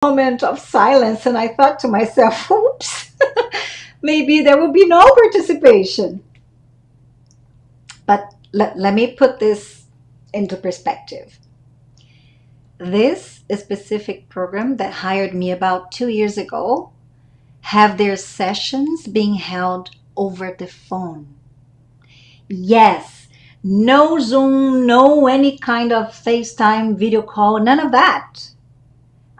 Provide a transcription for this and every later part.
moment of silence, and I thought to myself, oops, maybe there will be no participation. But let me put this into perspective. This specific program that hired me about 2 years ago have their sessions being held over the phone. Yes, no Zoom, no any kind of FaceTime video call, none of that.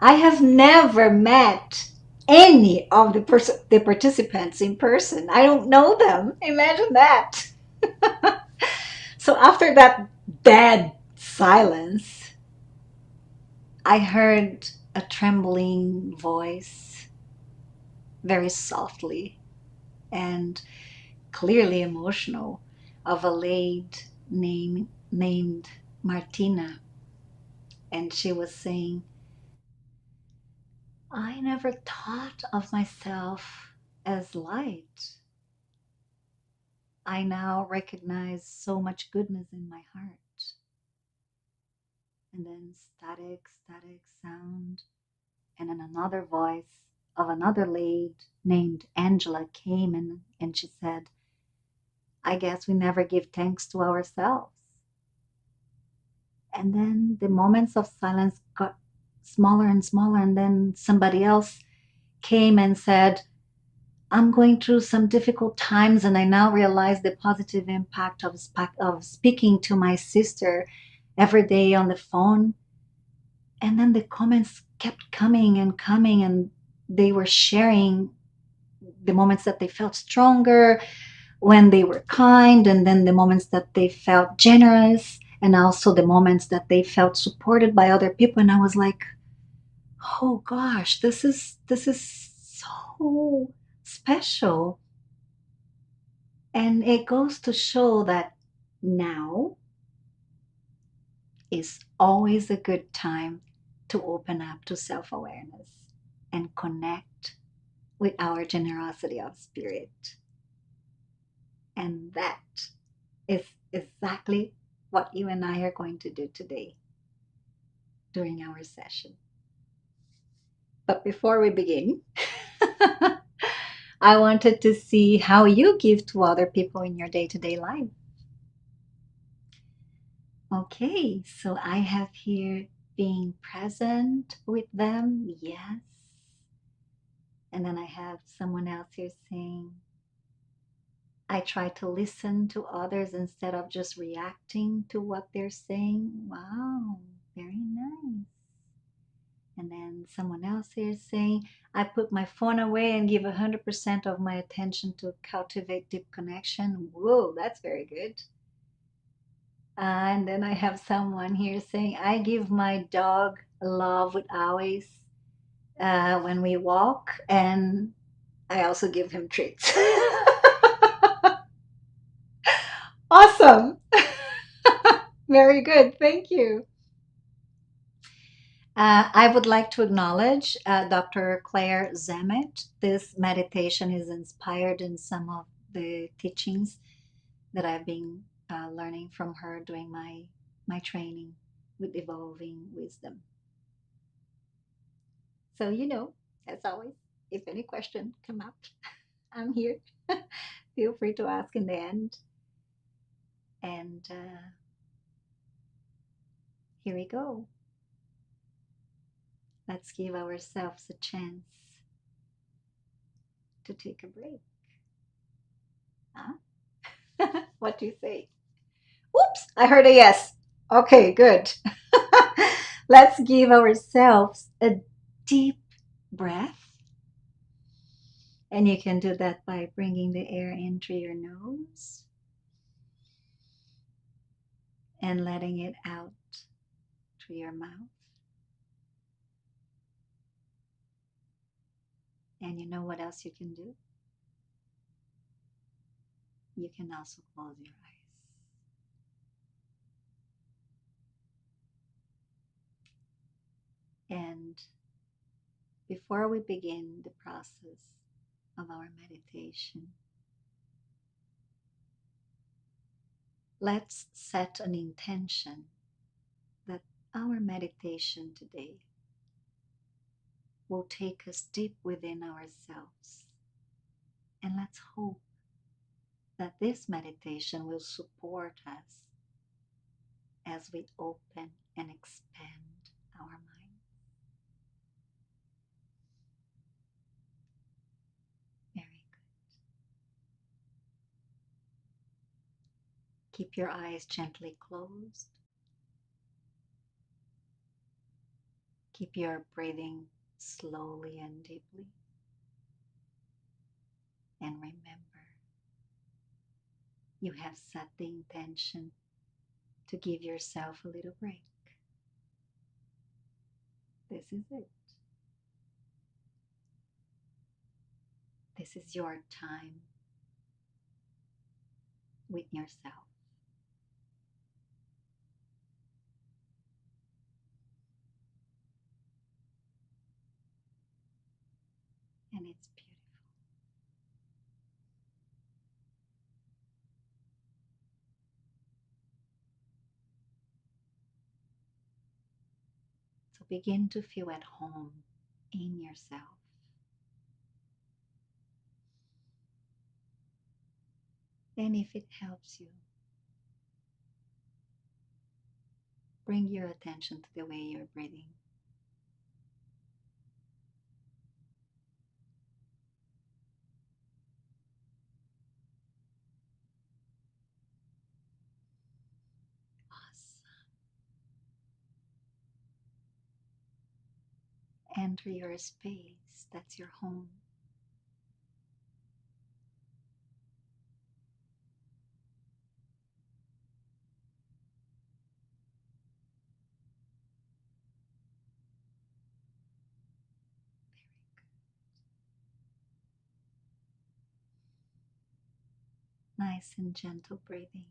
I have never met any of the participants in person. I don't know them. Imagine that. So after that dead silence, I heard a trembling voice very softly and clearly emotional of a lady named Martina. And she was saying, I never thought of myself as light. I now recognize so much goodness in my heart. And then static sound. And then another voice of another lady named Angela came and she said, I guess we never give thanks to ourselves. And then the moments of silence got smaller and smaller. And then somebody else came and said, I'm going through some difficult times, and I now realize the positive impact of speaking to my sister every day on the phone. And then the comments kept coming and coming, and they were sharing the moments that they felt stronger when they were kind, and then the moments that they felt generous, and also the moments that they felt supported by other people. And I was like, oh gosh, this is so special. And it goes to show that now is always a good time to open up to self awareness and connect with our generosity of spirit. And that is exactly what you and I are going to do today during our session. But before we begin, I wanted to see how you give to other people in your day to day life. Okay, so I have here being present with them, yes. And then I have someone else here saying, I try to listen to others instead of just reacting to what they're saying. Wow, very nice. And then someone else here saying, I put my phone away and give 100% of my attention to cultivate deep connection. Whoa, that's very good. And then I have someone here saying, I give my dog love with always when we walk, and I also give him treats. Awesome. Very good. Thank you. I would like to acknowledge Dr. Claire Zamet. This meditation is inspired in some of the teachings that I've been learning from her during my training with evolving wisdom. So, as always, if any question come up, I'm here. Feel free to ask in the end. And here we go. Let's give ourselves a chance to take a break. Huh? What do you say? Oops, I heard a yes. Okay, good. Let's give ourselves a deep breath. And you can do that by bringing the air in through your nose and letting it out through your mouth. And you know what else you can do? You can also close your eyes. And before we begin the process of our meditation, let's set an intention that our meditation today will take us deep within ourselves. And let's hope that this meditation will support us as we open and expand our mind. Very good. Keep your eyes gently closed. Keep your breathing slowly and deeply. And remember, you have set the intention to give yourself a little break. This is it. This is your time with yourself. And it's beautiful. So begin to feel at home in yourself. And if it helps you, bring your attention to the way you're breathing. Awesome. Enter your space. That's your home. Very good. Nice and gentle breathing.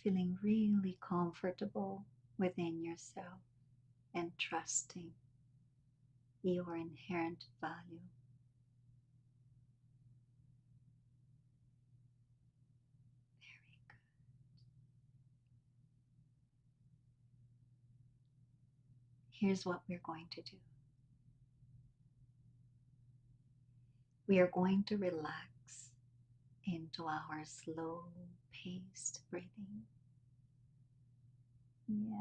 Feeling really comfortable within yourself and trusting your inherent value. Very good. Here's what we're going to do. We are going to relax into our slow paced breathing. Yes.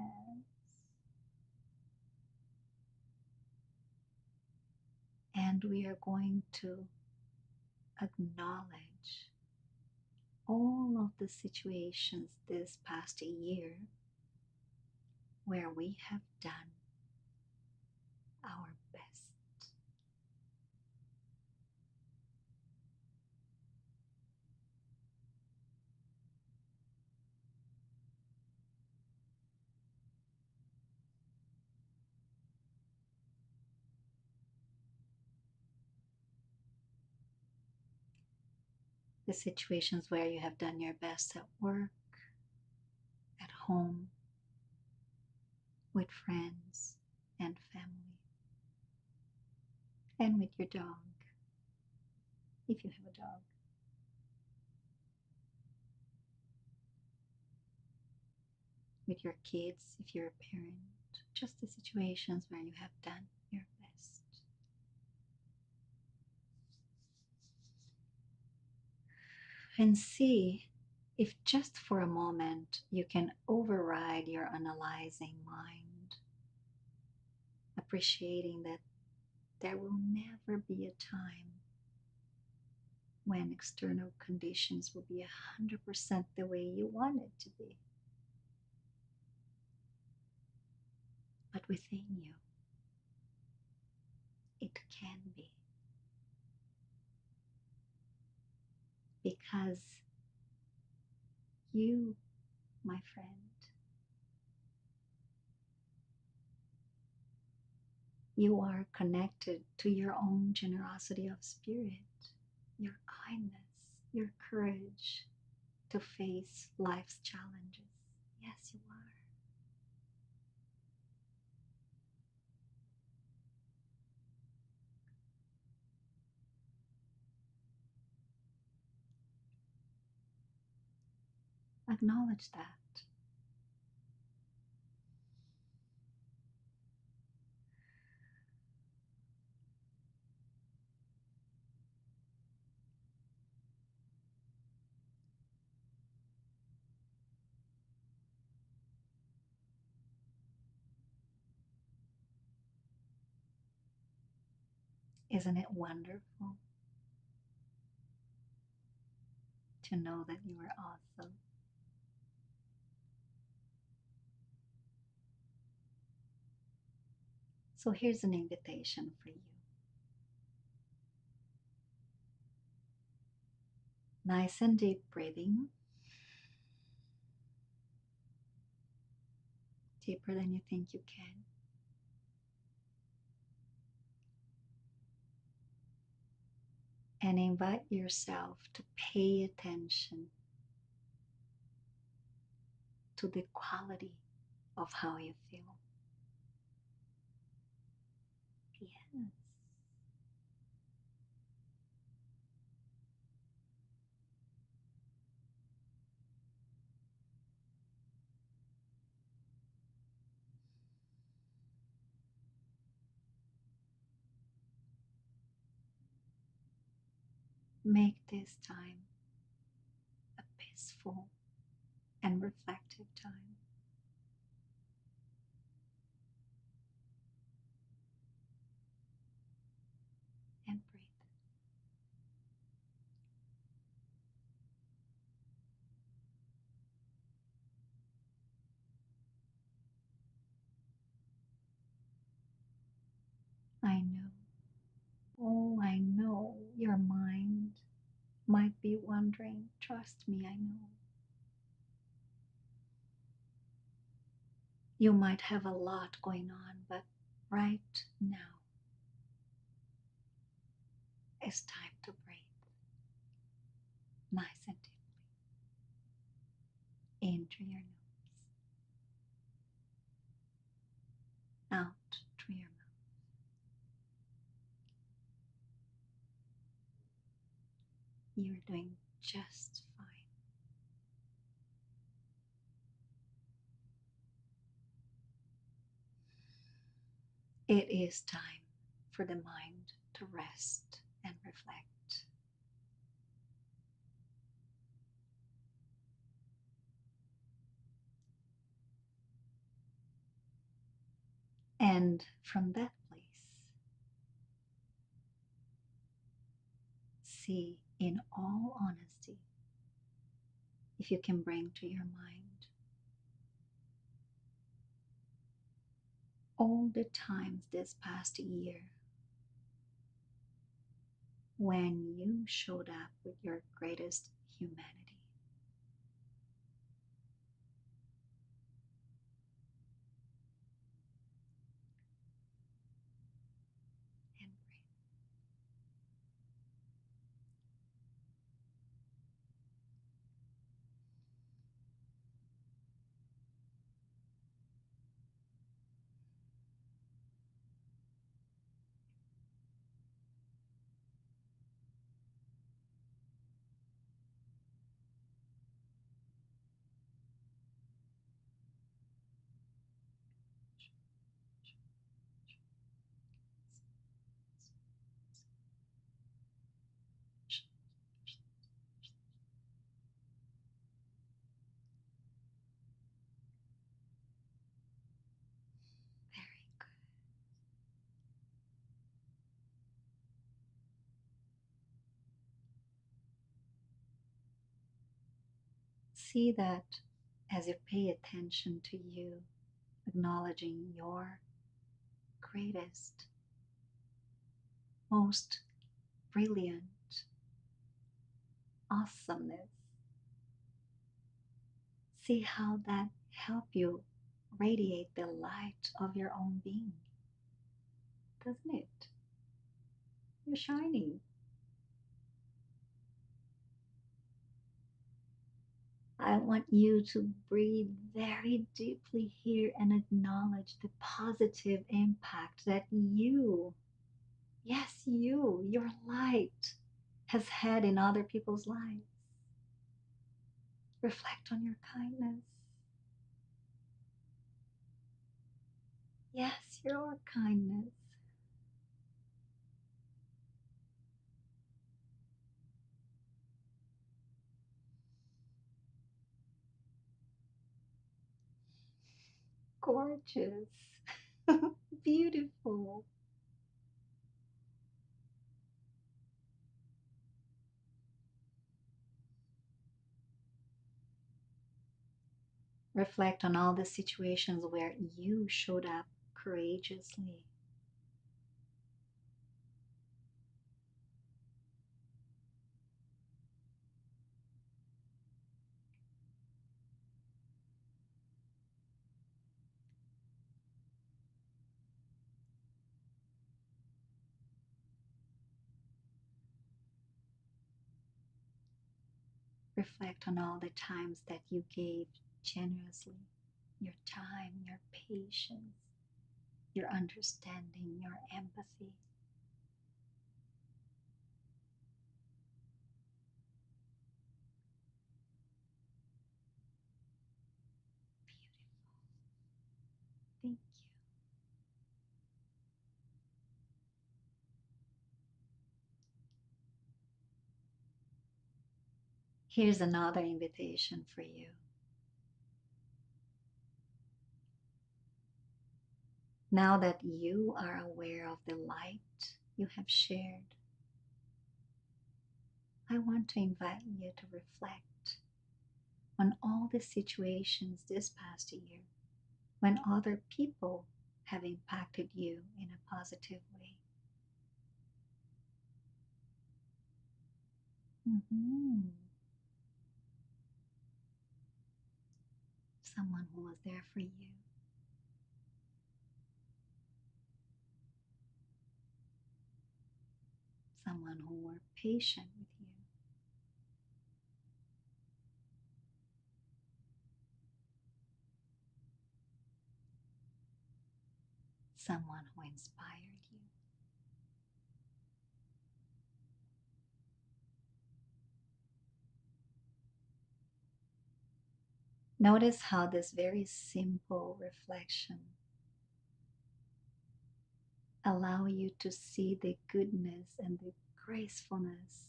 And we are going to acknowledge all of the situations this past year where we have done our best. The situations where you have done your best at work, at home, with friends and family, and with your dog, if you have a dog. With your kids, if you're a parent, just the situations where you have done your best. And see if just for a moment you can override your analyzing mind, appreciating that there will never be a time when external conditions will be 100% the way you want it to be. But within you, it can be. Because you, my friend, you are connected to your own generosity of spirit, your kindness, your courage to face life's challenges. Yes, you are. Acknowledge that. Isn't it wonderful to know that you are awesome? So here's an invitation for you. Nice and deep breathing, deeper than you think you can. And invite yourself to pay attention to the quality of how you feel. Yes. Make this time a peaceful and reflective time. And breathe. I know. Oh, I know your mind might be wondering. Trust me, I know. You might have a lot going on, but right now it's time to breathe nice and deeply in through your nose, out through your mouth. You're doing just fine. It is time for the mind to rest and reflect. And from that place, see in all honesty if you can bring to your mind all the times this past year when you showed up with your greatest humanity. And breathe. Very good. See that as you pay attention to you, acknowledging your greatest, most brilliant awesomeness. See how that help you radiate the light of your own being, doesn't it? You're shining. I want you to breathe very deeply here and acknowledge the positive impact that you, yes, you, your light, has had in other people's lives. Reflect on your kindness. Yes, your kindness. Gorgeous. Beautiful. Reflect on all the situations where you showed up courageously. Reflect on all the times that you gave generously your time, your patience, your understanding, your empathy. Beautiful. Thank you. Here's another invitation for you. Now that you are aware of the light you have shared, I want to invite you to reflect on all the situations this past year when other people have impacted you in a positive way. Mhm. Someone who was there for you, someone who were patient with you, someone who inspired you. Notice how this very simple reflection allow you to see the goodness and the gracefulness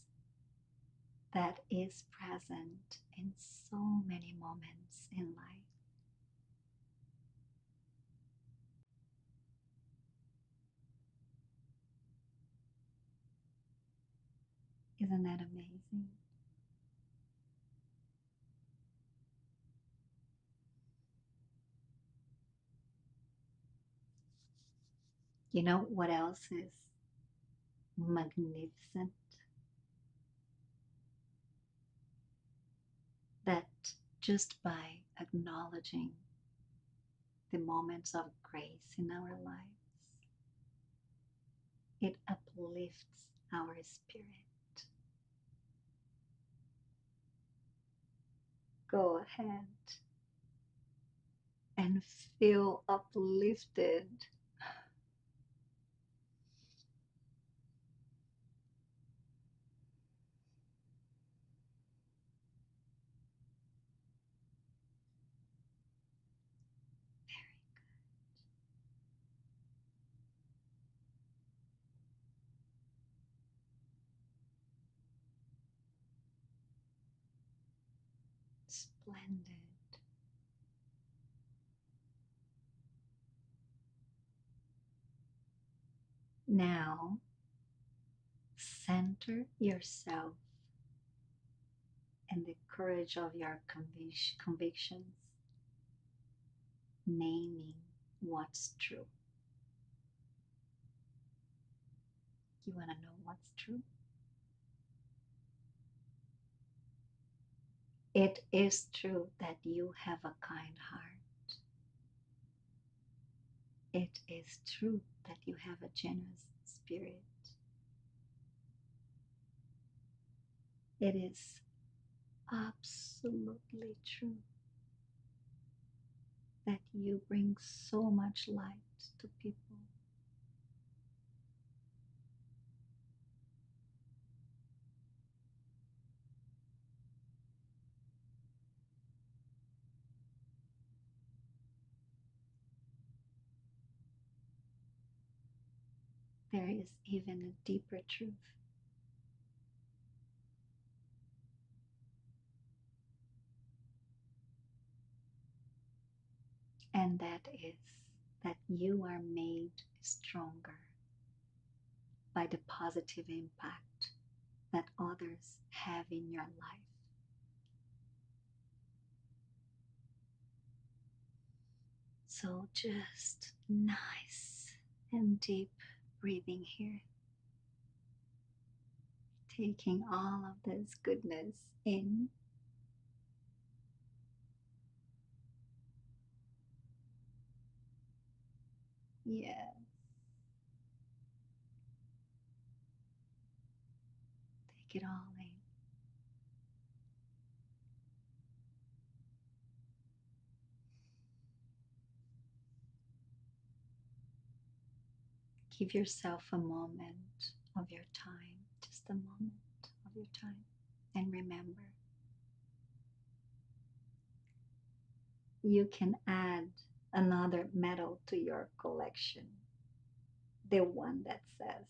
that is present in so many moments in life. Isn't that amazing? You know what else is magnificent? That just by acknowledging the moments of grace in our lives, it uplifts our spirit. Go ahead and feel uplifted. Very good. Splendid. Now, center yourself in the courage of your convictions, naming what's true. You want to know what's true? It is true that you have a kind heart. It is true that you have a generous spirit. It is absolutely true that you bring so much light to people. There is even a deeper truth, and that is that you are made stronger by the positive impact that others have in your life. So just nice and deep breathing here, taking all of this goodness in. Yeah, take it all in. Give yourself a moment of your time, just a moment of your time. And remember, you can add another medal to your collection, the one that says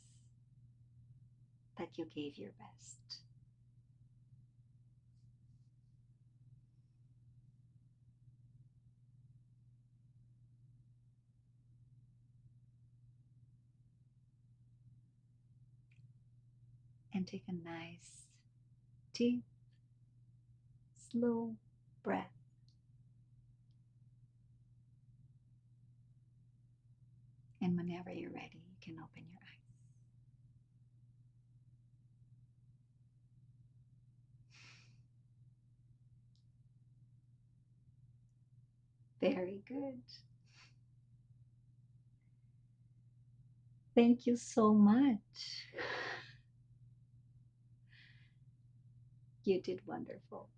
that you gave your best. And take a nice, deep, slow breath. And whenever you're ready, you can open your eyes. Very good. Thank you so much. You did wonderful.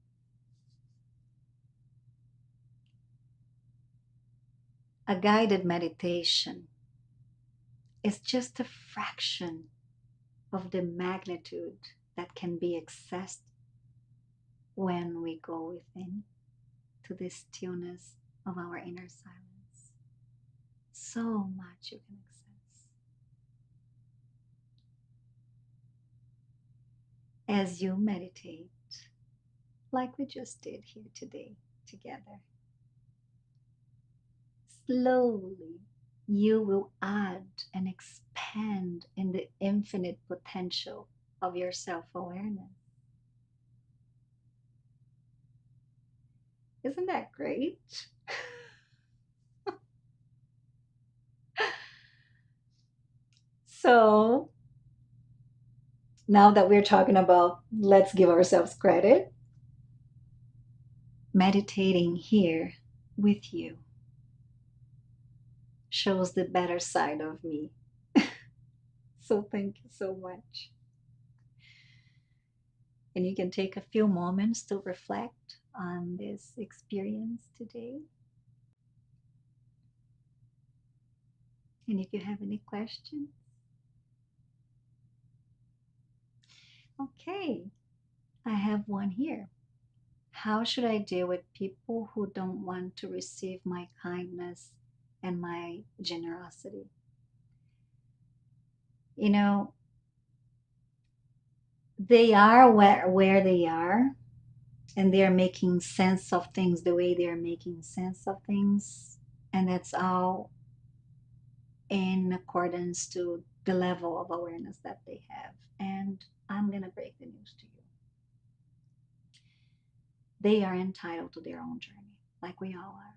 A guided meditation is just a fraction of the magnitude that can be accessed when we go within to the stillness of our inner silence. So much you can access. As you meditate, like we just did here today together, slowly you will add and expand in the infinite potential of your self awareness. Isn't that great? So, now that we're talking about let's give ourselves credit, meditating here with you shows the better side of me. So, thank you so much. And you can take a few moments to reflect on this experience today. And if you have any questions, okay, I have one here. How should I deal with people who don't want to receive my kindness and my generosity? You know, they are where they are, and they're making sense of things the way they're making sense of things. And that's all in accordance to the level of awareness that they have. And I'm going to break the news to you. They are entitled to their own journey, like we all are.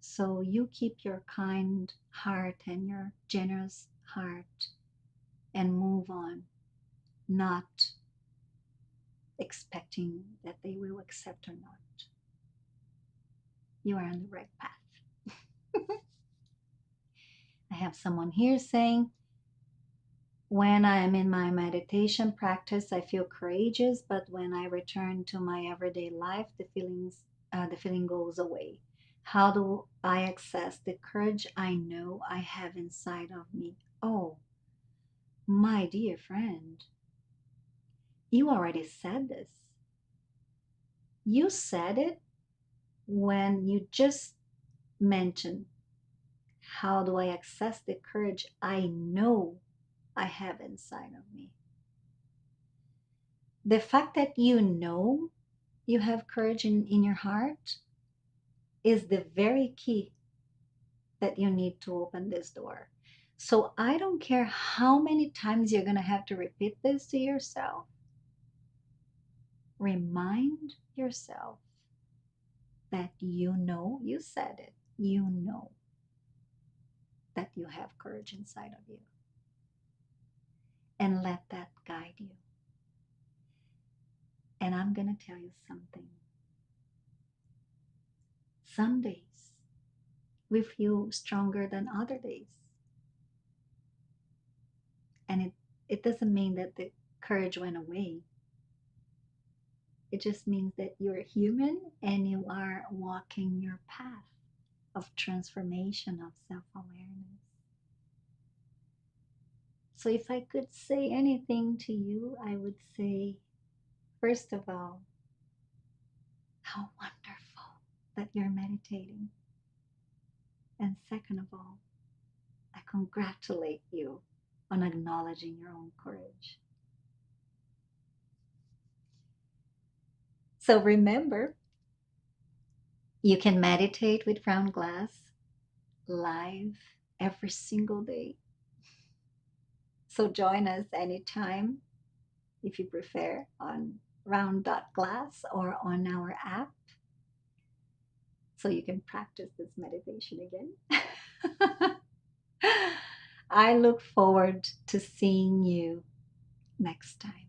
So you keep your kind heart and your generous heart and move on, not expecting that they will accept or not. You are on the right path. I have someone here saying, when I am in my meditation practice, I feel courageous, but when I return to my everyday life, the feeling goes away. How do I access the courage I know I have inside of me? Oh, my dear friend, you already said this. You said it when you just mentioned, how do I access the courage I know I have inside of me? The fact that you know you have courage in your heart is the very key that you need to open this door. So I don't care how many times you're going to have to repeat this to yourself. Remind yourself that you know, you said it, you know that you have courage inside of you, and let that guide you. And I'm going to tell you something. Some days we feel stronger than other days. And it doesn't mean that the courage went away. It just means that you're human and you are walking your path of transformation, of self awareness. So, if I could say anything to you, I would say, first of all, how wonderful that you're meditating. And second of all, I congratulate you on acknowledging your own courage. So, remember, you can meditate with round glass live every single day. So join us anytime if you prefer on round.glass or on our app so you can practice this meditation again. I look forward to seeing you next time.